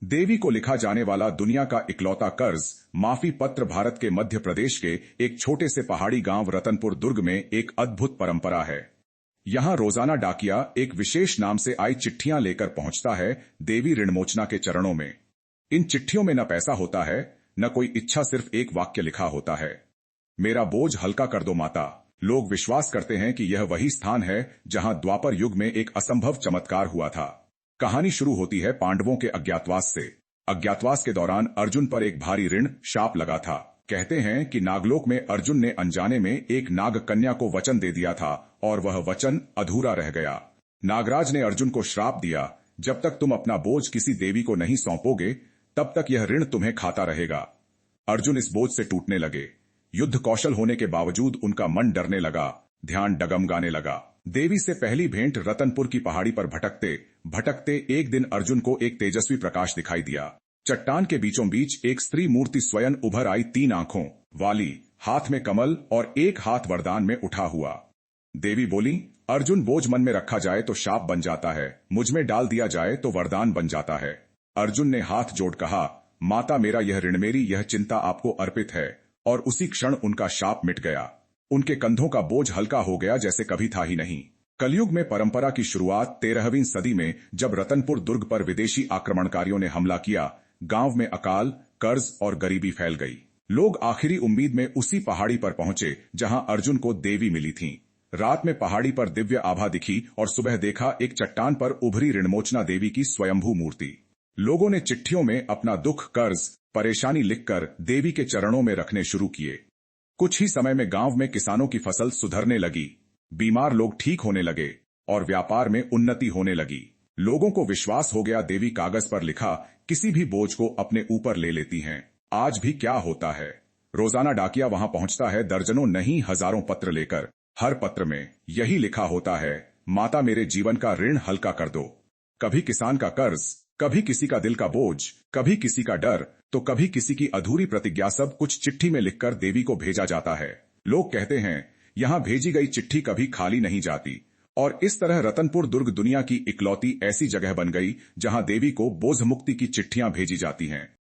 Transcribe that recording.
देवी को लिखा जाने वाला दुनिया का इकलौता कर्ज माफी पत्र भारत के मध्य प्रदेश के एक छोटे से पहाड़ी गांव रतनपुर दुर्ग में एक अद्भुत परंपरा है। यहाँ रोजाना डाकिया एक विशेष नाम से आई चिट्ठियां लेकर पहुंचता है देवी ऋणमोचना के चरणों में। इन चिट्ठियों में न पैसा होता है, न कोई इच्छा, सिर्फ एक वाक्य लिखा होता है, मेरा बोझ हल्का कर दो माता। लोग विश्वास करते हैं कि यह वही स्थान है जहां द्वापर युग में एक असंभव चमत्कार हुआ था। कहानी शुरू होती है पांडवों के अज्ञातवास से। अज्ञातवास के दौरान अर्जुन पर एक भारी ऋण शाप लगा था। कहते हैं कि नागलोक में अर्जुन ने अनजाने में एक नाग कन्या को वचन दे दिया था और वह वचन अधूरा रह गया। नागराज ने अर्जुन को श्राप दिया, जब तक तुम अपना बोझ किसी देवी को नहीं सौंपोगे तब तक यह ऋण तुम्हें खाता रहेगा। अर्जुन इस बोझ से टूटने लगे। युद्ध कौशल होने के बावजूद उनका मन डरने लगा, ध्यान डगमगाने लगा। देवी से पहली भेंट रतनपुर की पहाड़ी पर भटकते भटकते एक दिन अर्जुन को एक तेजस्वी प्रकाश दिखाई दिया। चट्टान के बीचों बीच एक स्त्री मूर्ति स्वयं उभर आई, 3 आंखों वाली, हाथ में कमल और एक हाथ वरदान में उठा हुआ। देवी बोली, अर्जुन, बोझ मन में रखा जाए तो शाप बन जाता है, मुझ में डाल दिया जाए तो वरदान बन जाता है। अर्जुन ने हाथ जोड़ कहा, माता, मेरा यह ऋण, मेरी यह चिंता आपको अर्पित है। और उसी क्षण उनका शाप मिट गया। उनके कंधों का बोझ हल्का हो गया जैसे कभी था ही नहीं। कलयुग में परंपरा की शुरुआत 13वीं सदी में, जब रतनपुर दुर्ग पर विदेशी आक्रमणकारियों ने हमला किया। गांव में अकाल, कर्ज और गरीबी फैल गई। लोग आखिरी उम्मीद में उसी पहाड़ी पर पहुंचे जहां अर्जुन को देवी मिली थी। रात में पहाड़ी पर दिव्य आभा दिखी और सुबह देखा एक चट्टान पर उभरी ऋणमोचना देवी की स्वयंभू मूर्ति। लोगों ने चिट्ठियों में अपना दुख, कर्ज, परेशानी लिखकर देवी के चरणों में रखने शुरू किए। कुछ ही समय में गांव में किसानों की फसल सुधरने लगी, बीमार लोग ठीक होने लगे और व्यापार में उन्नति होने लगी। लोगों को विश्वास हो गया, देवी कागज पर लिखा किसी भी बोझ को अपने ऊपर ले लेती हैं। आज भी क्या होता है, रोजाना डाकिया वहां पहुंचता है, दर्जनों नहीं हजारों पत्र लेकर। हर पत्र में यही लिखा होता है, माता, मेरे जीवन का ऋण हल्का कर दो। कभी किसान का कर्ज, कभी किसी का दिल का बोझ, कभी किसी का डर, तो कभी किसी की अधूरी प्रतिज्ञा। सब कुछ चिट्ठी में लिखकर देवी को भेजा जाता है। लोग कहते हैं, यहां भेजी गई चिट्ठी कभी खाली नहीं जाती। और इस तरह रतनपुर दुर्ग दुनिया की इकलौती ऐसी जगह बन गई जहां देवी को बोझ मुक्ति की चिट्ठियां भेजी जाती हैं।